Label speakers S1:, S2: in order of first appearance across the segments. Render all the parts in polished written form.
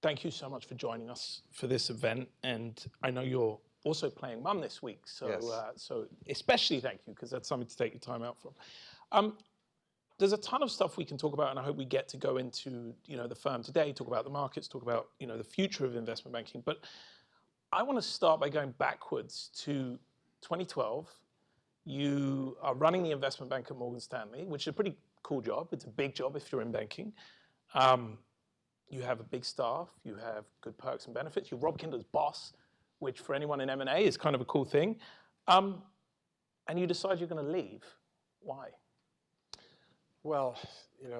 S1: thank you so much for joining us for this event. And I know you're also playing mum this week, so
S2: Yes.
S1: So especially thank you, because that's something to take your time out from. There's a ton of stuff we can talk about, and I hope we get to go into the firm today, talk about the markets, talk about the future of investment banking. But I want to start by going backwards to 2012. You are running the investment bank at Morgan Stanley, which is a pretty cool job. It's a big job if you're in banking. You have a big staff. You have good perks and benefits. You're Rob Kinder's boss, which for anyone in M&A is kind of a cool thing. And you decide you're going to leave. Why?
S2: Well,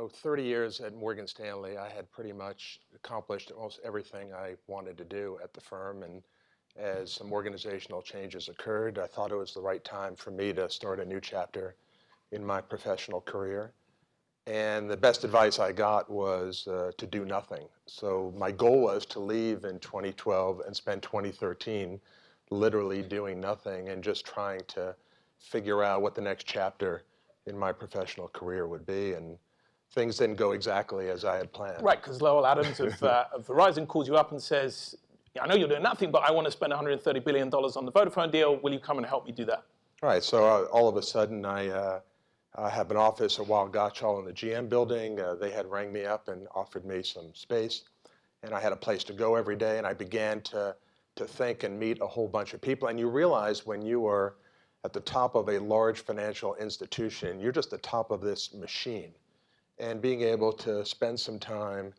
S2: 30 years at Morgan Stanley, I had pretty much accomplished almost everything I wanted to do at the firm. And as some organizational changes occurred, I thought it was the right time for me to start a new chapter in my professional career. And the best advice I got was to do nothing. So my goal was to leave in 2012 and spend 2013 literally doing nothing and just trying to figure out what the next chapter in my professional career would be. And things didn't go exactly as I had planned.
S1: Right, because Lowell Adams of Verizon calls you up and says, I know you're doing nothing, but I want to spend $130 billion on the Vodafone deal. Will you come and help me do that?
S2: Right, so all of a sudden I have an office at Weill Gottschall in the GM building. They had rang me up and offered me some space, and I had a place to go every day, and I began to think and meet a whole bunch of people. And you realize when you are at the top of a large financial institution, you're just the top of this machine. And being able to spend some time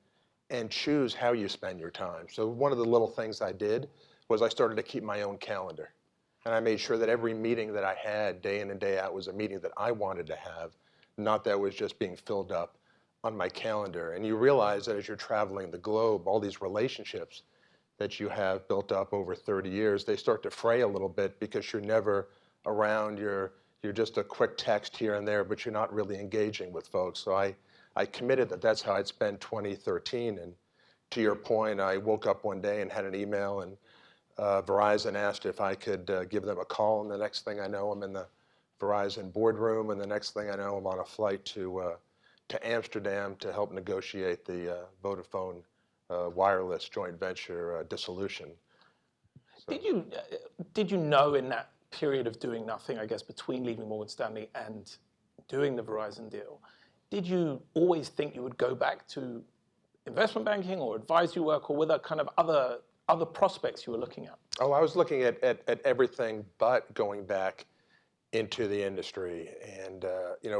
S2: and choose how you spend your time. So one of the little things I did was I started to keep my own calendar. And I made sure that every meeting that I had day in and day out was a meeting that I wanted to have, not that was just being filled up on my calendar. And you realize that as you're traveling the globe, all these relationships that you have built up over 30 years, they start to fray a little bit because you're never around. You're just a quick text here and there, but you're not really engaging with folks. So I committed that that's how I'd spend 2013. And to your point, I woke up one day and had an email, and Verizon asked if I could give them a call, and the next thing I know, I'm in the Verizon boardroom, and the next thing I know, I'm on a flight to Amsterdam to help negotiate the Vodafone wireless joint venture dissolution. So.
S1: Did you know in that period of doing nothing, I guess, between leaving Morgan Stanley and doing the Verizon deal, did you always think you would go back to investment banking or advisory work, or were there kind of other prospects you were looking at?
S2: Oh, I was looking at everything but going back into the industry. And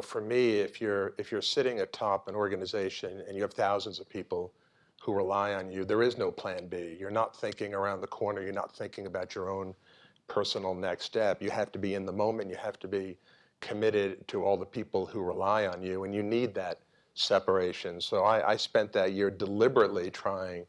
S2: for me, if you're sitting atop an organization and you have thousands of people who rely on you, there is no plan B. You're not thinking around the corner. You're not thinking about your own personal next step. You have to be in the moment. You have to be committed to all the people who rely on you, and you need that separation. So I spent that year deliberately trying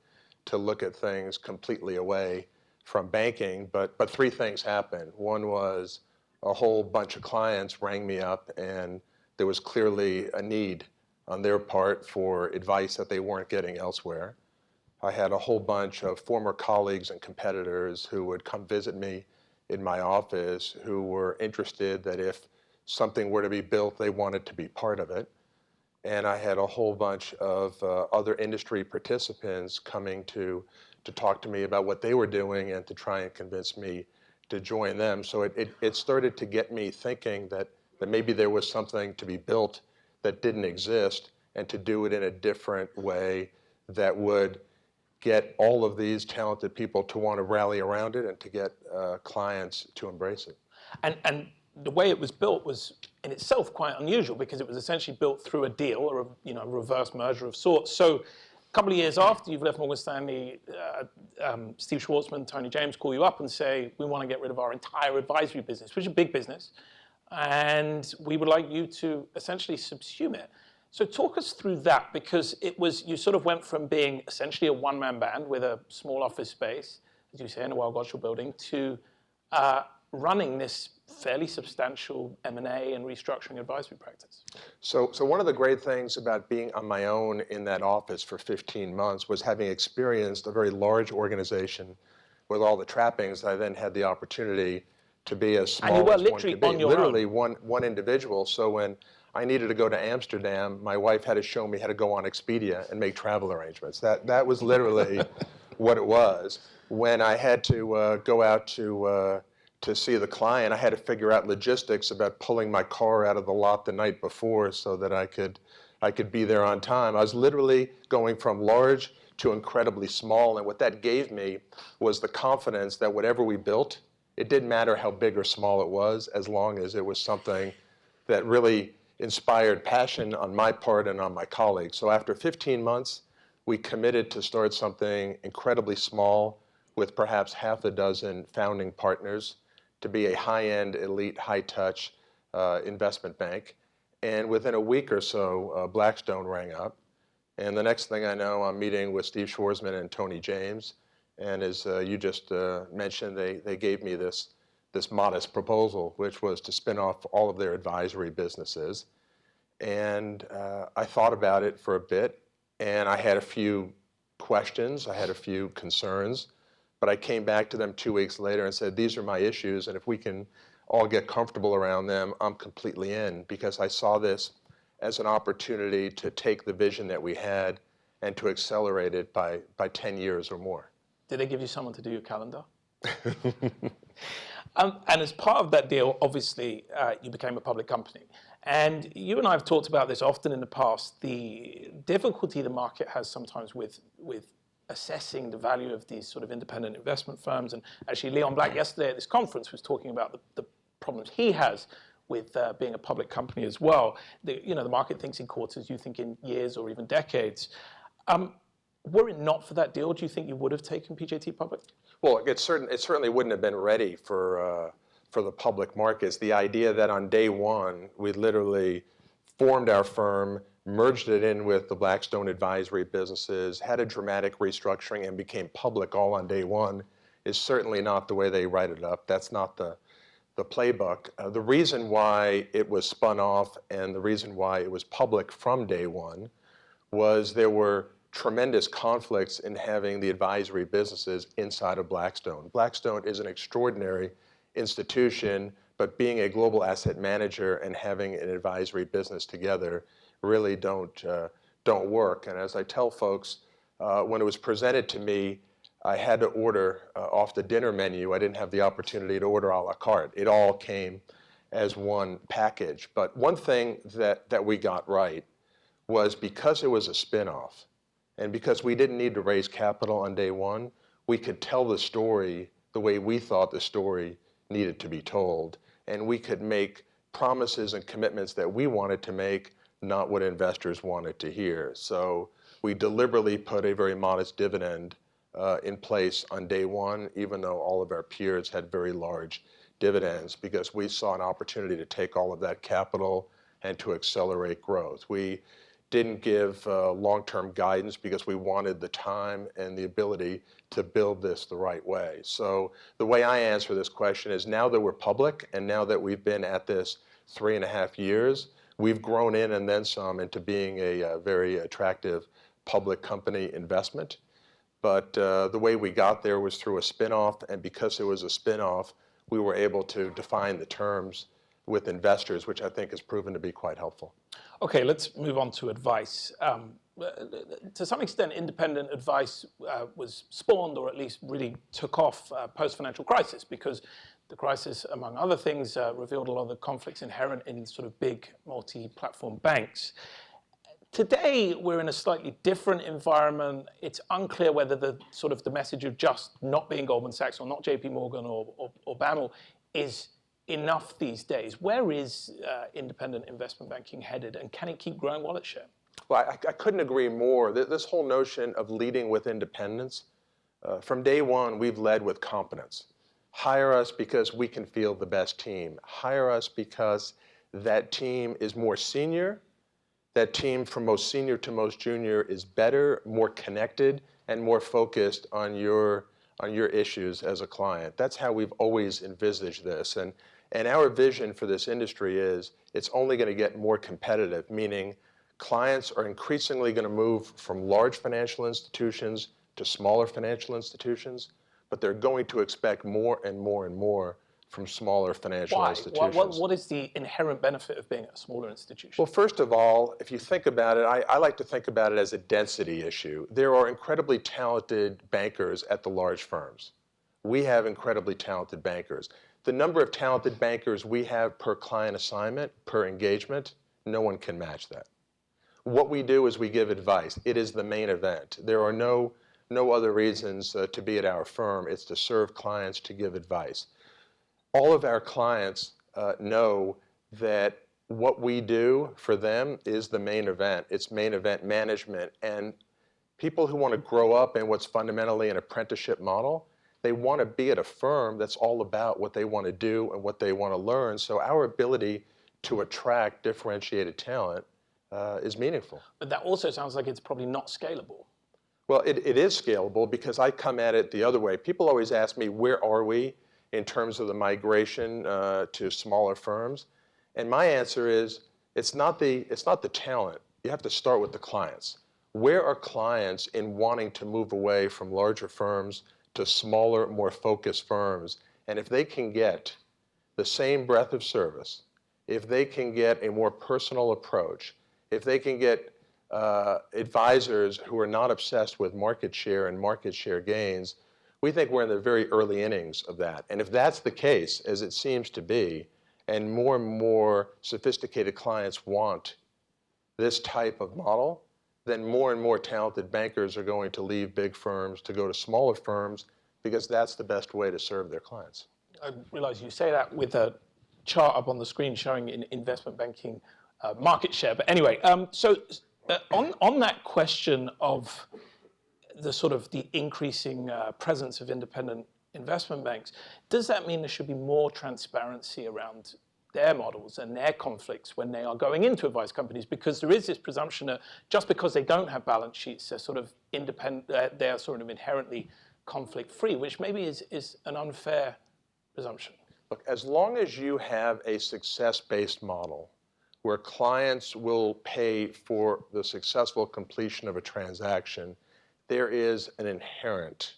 S2: to look at things completely away from banking, but three things happened. One was a whole bunch of clients rang me up, and there was clearly a need on their part for advice that they weren't getting elsewhere. I had a whole bunch of former colleagues and competitors who would come visit me in my office who were interested that if something were to be built, they wanted to be part of it. And I had a whole bunch of other industry participants coming to talk to me about what they were doing and to try and convince me to join them. So it started to get me thinking that maybe there was something to be built that didn't exist, and to do it in a different way that would get all of these talented people to want to rally around it and to get clients to embrace it.
S1: And the way it was built was in itself quite unusual, because it was essentially built through a deal, or a reverse merger of sorts. So a couple of years after you've left Morgan Stanley, Steve Schwartzman, Tony James call you up and say, we want to get rid of our entire advisory business, which is a big business, and we would like you to essentially subsume it. So talk us through that, because you sort of went from being essentially a one-man band with a small office space, as you say, in a Weill Gottschall building, to running this fairly substantial M&A and restructuring advisory practice.
S2: So one of the great things about being on my own in that office for 15 months was having experienced a very large organization with all the trappings. I then had the opportunity to be as small
S1: and you were
S2: as
S1: literally
S2: one could be.
S1: on your
S2: literally
S1: own.
S2: one individual. So when I needed to go to Amsterdam, my wife had to show me how to go on Expedia and make travel arrangements. That was literally what it was. When I had to go out to see the client, I had to figure out logistics about pulling my car out of the lot the night before so that I could be there on time. I was literally going from large to incredibly small, and what that gave me was the confidence that whatever we built, it didn't matter how big or small it was, as long as it was something that really inspired passion on my part and on my colleagues. So after 15 months, we committed to start something incredibly small with perhaps half a dozen founding partners to be a high-end, elite, high-touch investment bank. And within a week or so, Blackstone rang up. And the next thing I know, I'm meeting with Steve Schwarzman and Tony James. And as you just mentioned, they gave me this modest proposal, which was to spin off all of their advisory businesses. And I thought about it for a bit, and I had a few questions, I had a few concerns, but I came back to them 2 weeks later and said, these are my issues, and if we can all get comfortable around them, I'm completely in, because I saw this as an opportunity to take the vision that we had and to accelerate it by 10 years or more.
S1: Did they give you someone to do your calendar? And as part of that deal, obviously, you became a public company. And you and I have talked about this often in the past, the difficulty the market has sometimes with assessing the value of these sort of independent investment firms. And actually, Leon Black yesterday at this conference was talking about the problems he has with being a public company as well. The market thinks in quarters, you think in years or even decades. Were it not for that deal, do you think you would have taken PJT public?
S2: Well, it certainly wouldn't have been ready for the public markets. The idea that on day one, we literally formed our firm, merged it in with the Blackstone advisory businesses, had a dramatic restructuring, and became public all on day one is certainly not the way they write it up. That's not the playbook. The reason why it was spun off and the reason why it was public from day one was there were tremendous conflicts in having the advisory businesses inside of Blackstone. Blackstone is an extraordinary institution, but being a global asset manager and having an advisory business together really don't work. And as I tell folks, when it was presented to me, I had to order off the dinner menu. I didn't have the opportunity to order a la carte. It all came as one package. But one thing that we got right was because it was a spinoff, and because we didn't need to raise capital on day one, we could tell the story the way we thought the story needed to be told. And we could make promises and commitments that we wanted to make, not what investors wanted to hear. So we deliberately put a very modest dividend in place on day one, even though all of our peers had very large dividends, because we saw an opportunity to take all of that capital and to accelerate growth. We didn't give long-term guidance because we wanted the time and the ability to build this the right way. So the way I answer this question is, now that we're public and now that we've been at this 3.5 years, we've grown in and then some into being a very attractive public company investment. But the way we got there was through a spinoff, and because it was a spinoff, we were able to define the terms with investors, which I think has proven to be quite helpful.
S1: Okay, let's move on to advice. To some extent, independent advice was spawned, or at least really took off post-financial crisis, because the crisis, among other things, revealed a lot of the conflicts inherent in sort of big multi-platform banks. Today, we're in a slightly different environment. It's unclear whether the message of just not being Goldman Sachs or not JP Morgan or BAML is enough these days. Where is independent investment banking headed, and can it keep growing wallet share?
S2: Well, I couldn't agree more. This whole notion of leading with independence, from day one, we've led with competence. Hire us because we can field the best team. Hire us because that team is more senior. That team from most senior to most junior is better, more connected, and more focused on your issues as a client. That's how we've always envisaged this. And our vision for this industry is it's only going to get more competitive, meaning clients are increasingly going to move from large financial institutions to smaller financial institutions, but they're going to expect more and more and more from smaller financial
S1: Why?
S2: institutions.
S1: What is the inherent benefit of being a smaller institution?
S2: Well, first of all, if you think about it, I like to think about it as a density issue. There are incredibly talented bankers at the large firms. We have incredibly talented bankers. The number of talented bankers we have per client assignment, per engagement, no one can match that. What we do is we give advice. It is the main event. There are no other reasons to be at our firm. It's to serve clients, to give advice. All of our clients know that what we do for them is the main event. It's main event management. And people who want to grow up in what's fundamentally an apprenticeship model, they want to be at a firm that's all about what they want to do and what they want to learn. So our ability to attract differentiated talent is meaningful.
S1: But that also sounds like it's probably not scalable.
S2: Well, it is scalable because I come at it the other way. People always ask me, where are we in terms of the migration to smaller firms? And my answer is, it's not the talent. You have to start with the clients. Where are clients in wanting to move away from larger firms to smaller, more focused firms? And if they can get the same breadth of service, if they can get a more personal approach, if they can get advisors who are not obsessed with market share and market share gains, we think we're in the very early innings of that. And if that's the case, as it seems to be, and more sophisticated clients want this type of model, then more and more talented bankers are going to leave big firms to go to smaller firms because that's the best way to serve their clients.
S1: I realize you say that with a chart up on the screen showing in investment banking market share. But anyway, on that question of the sort of the increasing presence of independent investment banks, does that mean there should be more transparency around their models and their conflicts when they are going into advice companies? Because there is this presumption that just because they don't have balance sheets, they're sort of independent, they're sort of inherently conflict-free, which maybe is an unfair presumption.
S2: Look, as long as you have a success-based model where clients will pay for the successful completion of a transaction, there is an inherent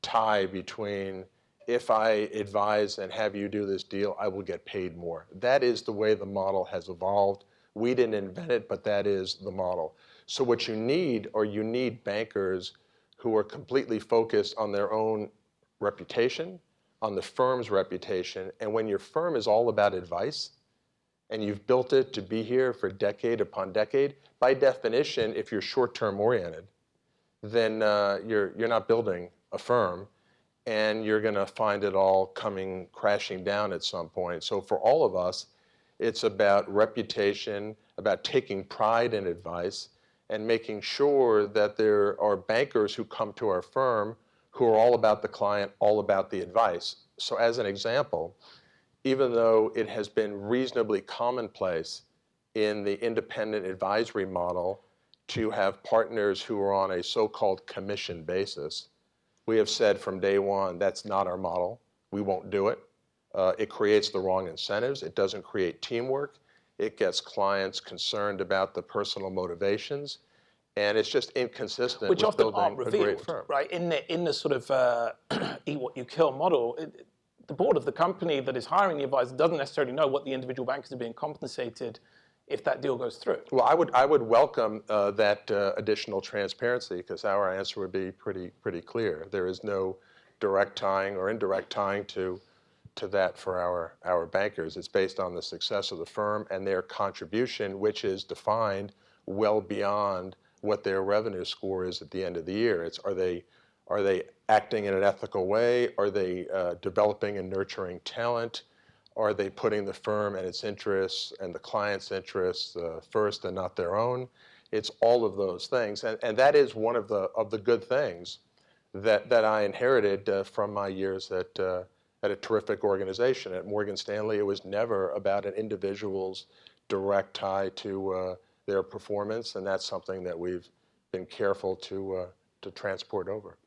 S2: tie between, if I advise and have you do this deal, I will get paid more. That is the way the model has evolved. We didn't invent it, but that is the model. So what you need bankers who are completely focused on their own reputation, on the firm's reputation. And when your firm is all about advice, and you've built it to be here for decade upon decade, by definition, if you're short-term oriented, then you're not building a firm, and you're going to find it all coming crashing down at some point. So for all of us, it's about reputation, about taking pride in advice, and making sure that there are bankers who come to our firm who are all about the client, all about the advice. So as an example, even though it has been reasonably commonplace in the independent advisory model to have partners who are on a so-called commission basis, we have said from day one, that's not our model. We won't do it. It creates the wrong incentives. It doesn't create teamwork. It gets clients concerned about the personal motivations. And it's just inconsistent
S1: Which
S2: with
S1: often
S2: building
S1: aren't
S2: a
S1: revealed,
S2: great firm.
S1: right? In the sort of eat what you kill model, the board of the company that is hiring the advisor doesn't necessarily know what the individual bankers are being compensated if that deal goes through.
S2: Well, I would welcome that additional transparency, because our answer would be pretty clear. There is no direct tying or indirect tying to that for our bankers. It's based on the success of the firm and their contribution, which is defined well beyond what their revenue score is at the end of the year. It's are they acting in an ethical way? Are they developing and nurturing talent? Are they putting the firm and its interests and the client's interests first and not their own? It's all of those things, and that is one of the good things that I inherited from my years at a terrific organization. At Morgan Stanley, it was never about an individual's direct tie to their performance, and that's something that we've been careful to transport over.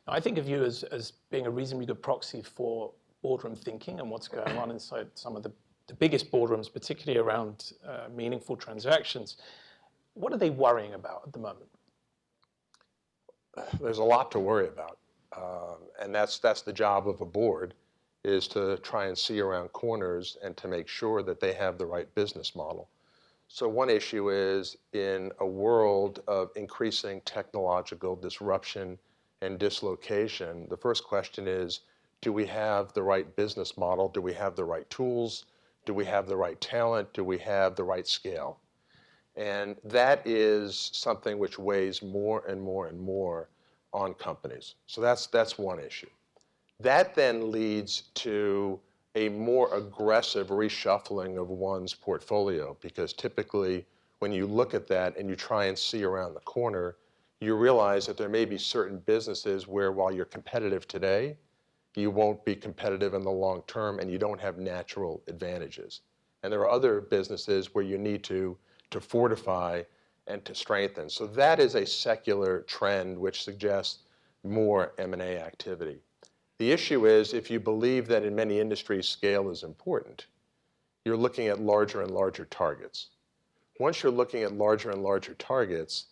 S1: Now, I think of you as being a reasonably good proxy for boardroom thinking and what's going on inside some of the biggest boardrooms, particularly around meaningful transactions. What are they worrying about at the moment?
S2: There's a lot to worry about, and that's the job of a board, is to try and see around corners and to make sure that they have the right business model. So one issue is in a world of increasing technological disruption and dislocation, the first question is, do we have the right business model? Do we have the right tools? Do we have the right talent? Do we have the right scale? And that is something which weighs more and more and more on companies. So that's one issue. That then leads to a more aggressive reshuffling of one's portfolio, because typically when you look at that and you try and see around the corner, you realize that there may be certain businesses where while you're competitive today, you won't be competitive in the long term and you don't have natural advantages. And there are other businesses where you need to fortify and to strengthen. So that is a secular trend which suggests more M&A activity. The issue is, if you believe that in many industries scale is important, you're looking at larger and larger targets. Once you're looking at larger and larger targets,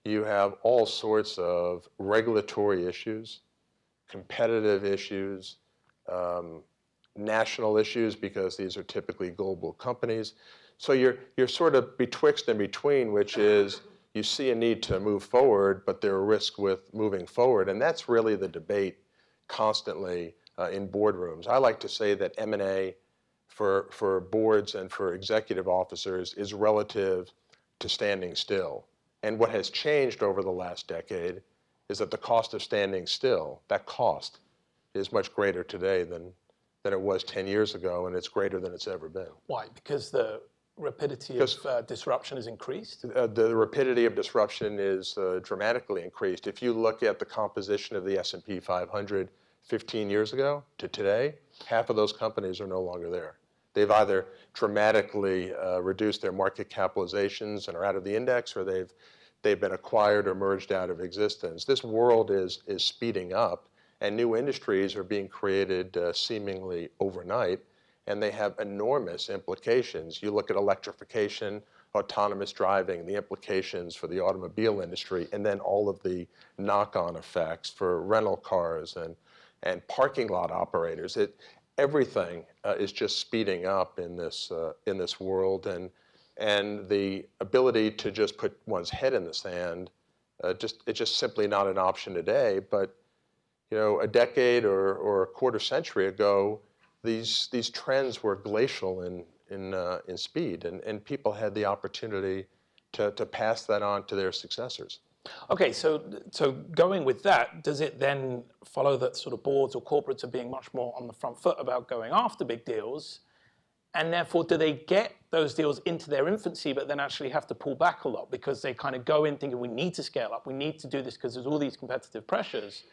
S2: you have all sorts of regulatory issues, competitive issues, national issues, because these are typically global companies. So you're sort of betwixt and between, which is you see a need to move forward, but there are risks with moving forward. And that's really the debate constantly in boardrooms. I like to say that M&A for boards and for executive officers is relative to standing still. And what has changed over the last decade is that the cost of standing still, that cost, is much greater today than it was 10 years ago, and it's greater than it's ever been.
S1: Why? Because the rapidity of disruption is increased?
S2: The rapidity of disruption is dramatically increased. If you look at the composition of the S&P 500 15 years ago to today, half of those companies are no longer there. They've either dramatically reduced their market capitalizations and are out of the index, or they've been acquired or merged out of existence. This world is speeding up, and new industries are being created seemingly overnight, and they have enormous implications. You look at electrification, autonomous driving, the implications for the automobile industry, and then all of the knock-on effects for rental cars and parking lot operators. Everything is just speeding up in this world, and the ability to just put one's head in the sand, it's just simply not an option today. But a decade or a quarter century ago, these trends were glacial in speed, and people had the opportunity to pass that on to their successors.
S1: Okay, so going with that, does it then follow that sort of boards or corporates are being much more on the front foot about going after big deals, and therefore do they get those deals into their infancy but then actually have to pull back a lot because they kind of go in thinking we need to scale up, we need to do this because there's all these competitive pressures,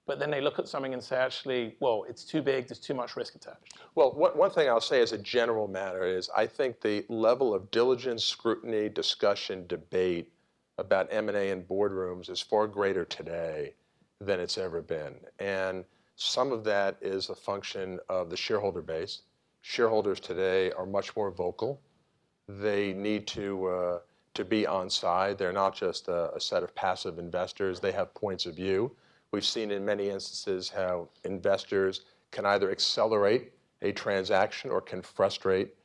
S1: but then they look at something and say, actually, well, it's too big, there's too much risk attached?
S2: Well, one thing I'll say as a general matter is I think the level of diligence, scrutiny, discussion, debate about M&A in boardrooms is far greater today than it's ever been. And some of that is a function of the shareholder base. Shareholders today are much more vocal. They need to be on side. They're not just a set of passive investors. They have points of view. We've seen in many instances how investors can either accelerate a transaction or can frustrate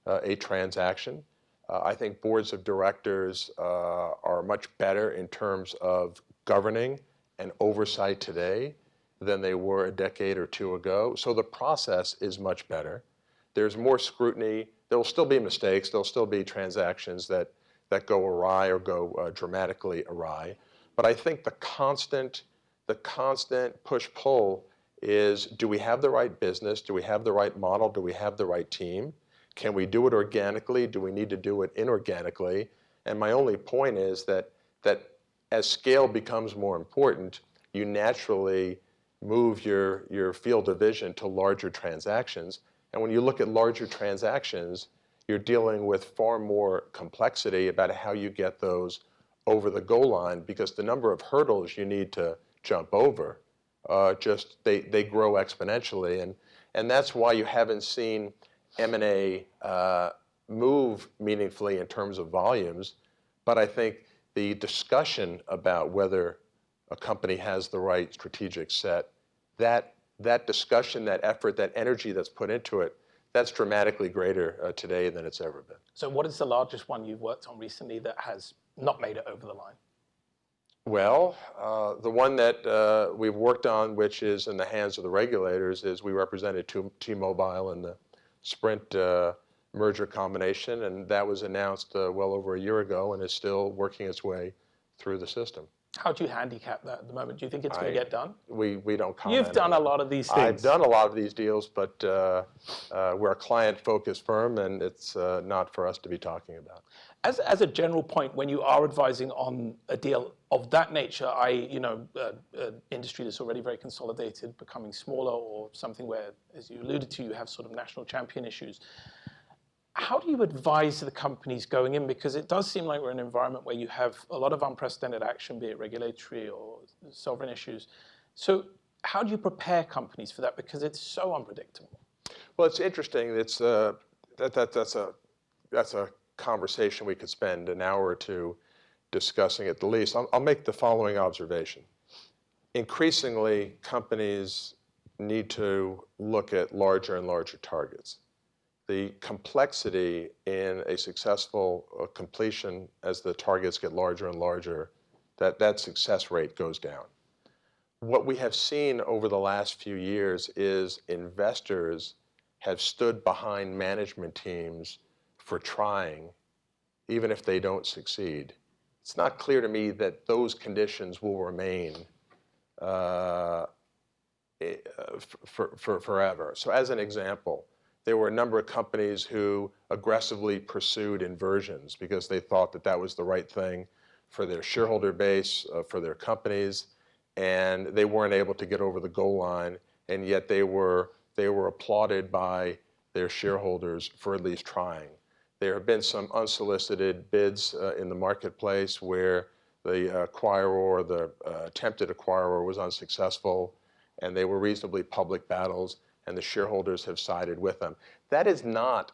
S2: a transaction. I think boards of directors are much better in terms of governing and oversight today than they were a decade or two ago. So the process is much better. There's more scrutiny. There will still be mistakes. There'll still be transactions that go awry or go dramatically awry. But I think the constant push-pull is, do we have the right business? Do we have the right model? Do we have the right team? Can we do it organically? Do we need to do it inorganically? And my only point is that as scale becomes more important, you naturally move your field of vision to larger transactions. And when you look at larger transactions, you're dealing with far more complexity about how you get those over the goal line, because the number of hurdles you need to jump over, they grow exponentially. And that's why you haven't seen M&A move meaningfully in terms of volumes. But I think the discussion about whether a company has the right strategic set, that that discussion, that effort, that energy that's put into it, that's dramatically greater today than it's ever been.
S1: So what is the largest one you've worked on recently that has not made it over the line?
S2: Well, the one that we've worked on, which is in the hands of the regulators, is we represented T-Mobile in the Sprint merger combination, and that was announced well over a year ago and is still working its way through the system.
S1: How do you handicap that at the moment? Do you think it's going to get done?
S2: We don't comment.
S1: You've done a lot of these things.
S2: I've done a lot of these deals, but we're a client-focused firm, and it's not for us to be talking about.
S1: As a general point, when you are advising on a deal of that nature, industry that's already very consolidated, becoming smaller, or something where, as you alluded to, you have sort of national champion issues, how do you advise the companies going in? Because it does seem like we're in an environment where you have a lot of unprecedented action, be it regulatory or sovereign issues. So how do you prepare companies for that? Because it's so unpredictable.
S2: Well, it's interesting. It's that's a conversation we could spend an hour or two discussing at the least. I'll make the following observation. Increasingly, companies need to look at larger and larger targets. The complexity in a successful completion as the targets get larger and larger, that success rate goes down. What we have seen over the last few years is investors have stood behind management teams for trying, even if they don't succeed. It's not clear to me that those conditions will remain forever. So as an example, there were a number of companies who aggressively pursued inversions because they thought that that was the right thing for their shareholder base, for their companies, and they weren't able to get over the goal line, and yet they were applauded by their shareholders for at least trying. There have been some unsolicited bids in the marketplace where the acquirer or the attempted acquirer was unsuccessful, and they were reasonably public battles, and the shareholders have sided with them. That is not,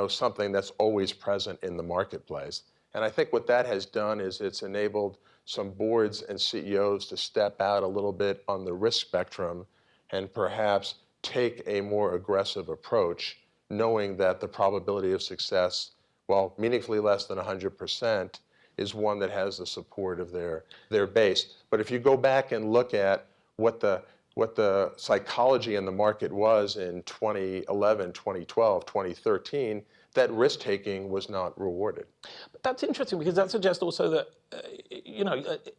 S2: something that's always present in the marketplace. And I think what that has done is it's enabled some boards and CEOs to step out a little bit on the risk spectrum and perhaps take a more aggressive approach, knowing that the probability of success, while meaningfully less than 100%, is one that has the support of their base. But if you go back and look at what the psychology in the market was in 2011, 2012, 2013, that risk-taking was not rewarded.
S1: But that's interesting because that suggests also that,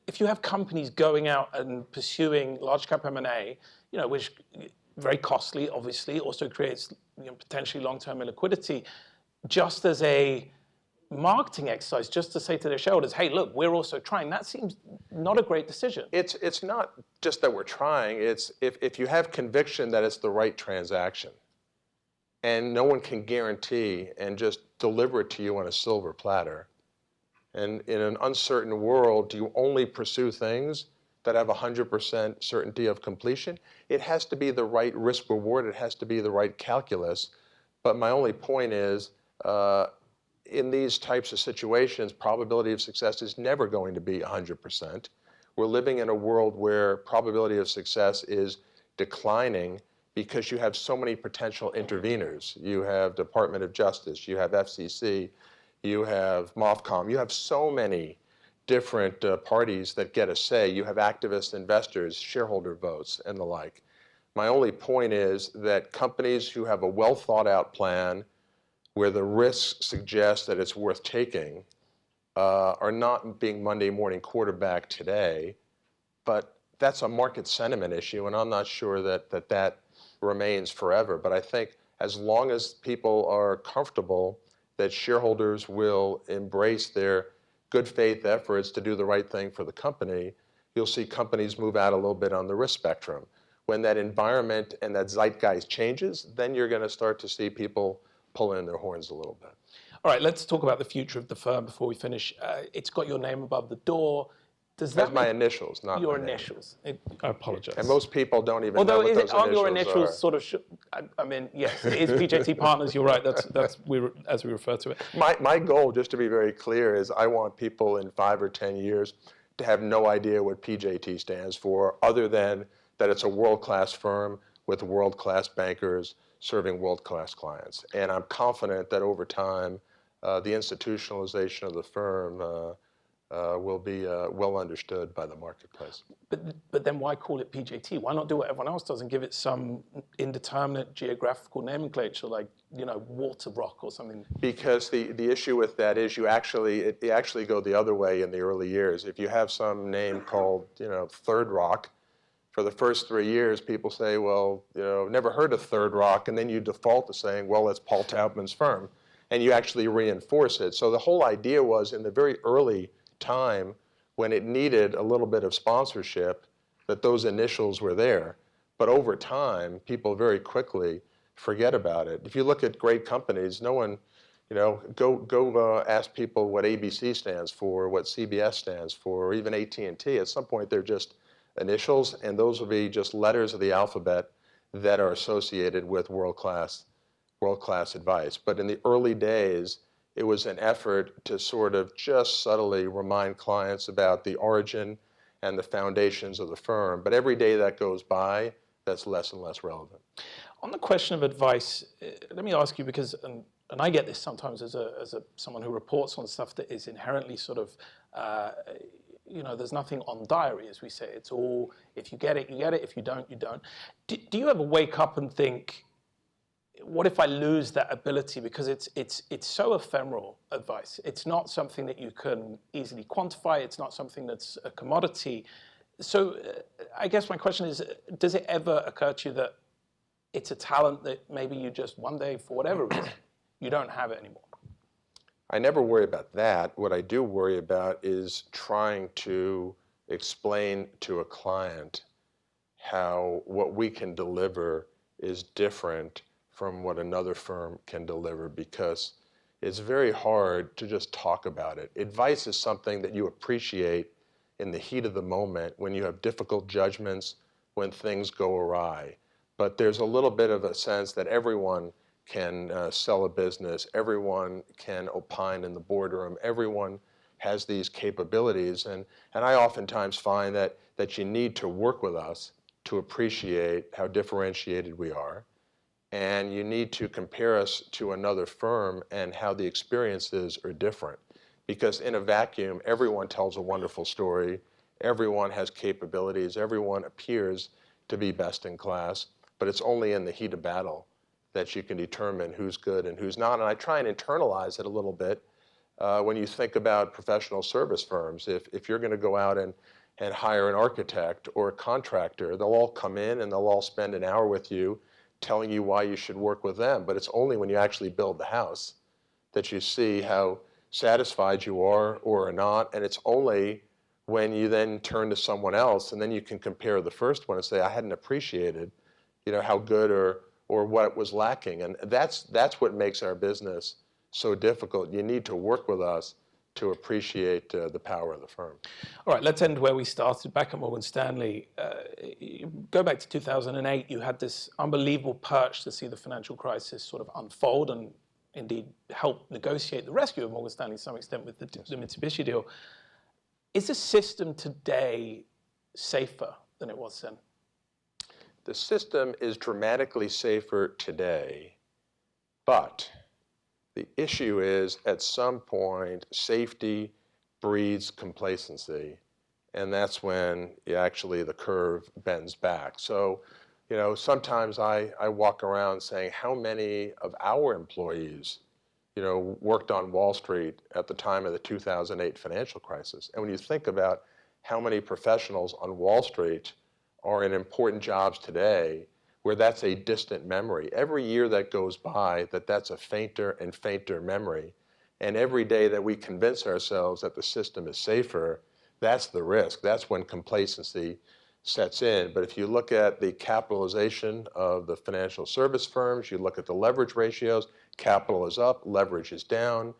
S1: if you have companies going out and pursuing large-cap M&A, which very costly, obviously, also creates potentially long-term illiquidity, just as a marketing exercise, just to say to their shareholders, hey, look, we're also trying. That seems not a great decision.
S2: It's not just that we're trying. It's if you have conviction that it's the right transaction, and no one can guarantee and just deliver it to you on a silver platter, and in an uncertain world, do you only pursue things that have 100% certainty of completion? It has to be the right risk reward. It has to be the right calculus. But my only point is, in these types of situations, probability of success is never going to be 100%. We're living in a world where probability of success is declining because you have so many potential interveners. You have Department of Justice, you have FCC, you have MOFCOM, you have so many different parties that get a say. You have activist investors, shareholder votes, and the like. My only point is that companies who have a well thought out plan where the risks suggest that it's worth taking are not being Monday morning quarterback today, but that's a market sentiment issue, and I'm not sure that remains forever. But I think as long as people are comfortable that shareholders will embrace their good faith efforts to do the right thing for the company, you'll see companies move out a little bit on the risk spectrum. When that environment and that zeitgeist changes, then you're going to start to see people pull in their horns a little bit.
S1: All right, let's talk about the future of the firm before we finish. It's got your name above the door.
S2: That's my initials, not
S1: your
S2: my
S1: initials. I apologize.
S2: And most people don't even know what those initials are.
S1: Although your initials sort of, yes, it is PJT Partners. You're right. That's as we refer to it.
S2: My goal, just to be very clear, is I want people in 5 or 10 years to have no idea what PJT stands for, other than that it's a world-class firm with world-class bankers serving world-class clients. And I'm confident that over time, the institutionalization of the firm will be well understood by the marketplace.
S1: But then why call it PJT? Why not do what everyone else does and give it some indeterminate geographical nomenclature like, Water Rock or something?
S2: Because the issue with that is you actually go the other way in the early years. If you have some name called, Third Rock, for the first 3 years, people say, well, never heard of Third Rock, and then you default to saying, well, it's Paul Taubman's firm, and you actually reinforce it. So the whole idea was in the very early time when it needed a little bit of sponsorship that those initials were there. But over time, people very quickly forget about it. If you look at great companies, no one, go ask people what ABC stands for, what CBS stands for, or even AT&T. At some point, they're just initials, and those will be just letters of the alphabet that are associated with world-class advice. But in the early days, it was an effort to sort of just subtly remind clients about the origin and the foundations of the firm. But every day that goes by, that's less and less relevant.
S1: On the question of advice, let me ask you, because, and I get this sometimes as someone who reports on stuff that is inherently sort of, there's nothing on diary, as we say. It's all, if you get it, you get it. If you don't, you don't. Do you ever wake up and think, what if I lose that ability? Because it's so ephemeral, advice. It's not something that you can easily quantify. It's not something that's a commodity. So I guess my question is, does it ever occur to you that it's a talent that maybe you just one day, for whatever reason, you don't have it anymore?
S2: I never worry about that. What I do worry about is trying to explain to a client how what we can deliver is different from what another firm can deliver, because it's very hard to just talk about it. Advice is something that you appreciate in the heat of the moment when you have difficult judgments, when things go awry. But there's a little bit of a sense that everyone can sell a business, everyone can opine in the boardroom, everyone has these capabilities. And I oftentimes find that you need to work with us to appreciate how differentiated we are. And you need to compare us to another firm and how the experiences are different. Because in a vacuum, everyone tells a wonderful story, everyone has capabilities, everyone appears to be best in class, but it's only in the heat of battle that you can determine who's good and who's not. And I try and internalize it a little bit when you think about professional service firms. If you're going to go out and hire an architect or a contractor, they'll all come in and they'll all spend an hour with you telling you why you should work with them. But it's only when you actually build the house that you see how satisfied you are or not. And it's only when you then turn to someone else and then you can compare the first one and say, I hadn't appreciated, how good or what was lacking. And that's what makes our business so difficult. You need to work with us to appreciate the power of the firm.
S1: All right, let's end where we started, back at Morgan Stanley. Go back to 2008, you had this unbelievable perch to see the financial crisis sort of unfold and indeed help negotiate the rescue of Morgan Stanley to some extent with the Mitsubishi deal. Is the system today safer than it was then?
S2: The system is dramatically safer today, but the issue is, at some point, safety breeds complacency, and that's when actually the curve bends back. So, sometimes I walk around saying, how many of our employees, worked on Wall Street at the time of the 2008 financial crisis? And when you think about how many professionals on Wall Street are in important jobs today, where that's a distant memory. Every year that goes by, that's a fainter and fainter memory. And every day that we convince ourselves that the system is safer, that's the risk. That's when complacency sets in. But if you look at the capitalization of the financial service firms, you look at the leverage ratios, capital is up, leverage is down,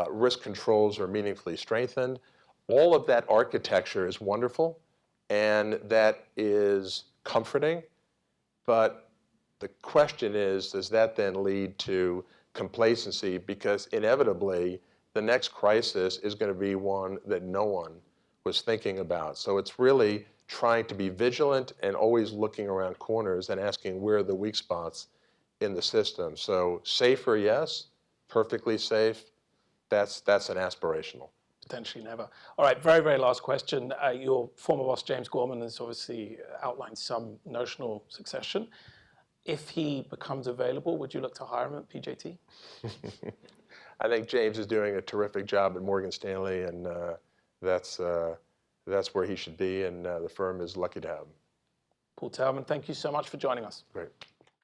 S2: risk controls are meaningfully strengthened. All of that architecture is wonderful, and that is comforting. But the question is, does that then lead to complacency? Because inevitably, the next crisis is going to be one that no one was thinking about. So it's really trying to be vigilant and always looking around corners and asking where are the weak spots in the system. So safer, yes. Perfectly safe, that's an aspirational.
S1: Potentially never. All right, very, very last question. Your former boss, James Gorman, has obviously outlined some notional succession. If he becomes available, would you look to hire him at PJT?
S2: I think James is doing a terrific job at Morgan Stanley, and that's where he should be, and the firm is lucky to have him.
S1: Paul Taubman, thank you so much for joining us.
S2: Great.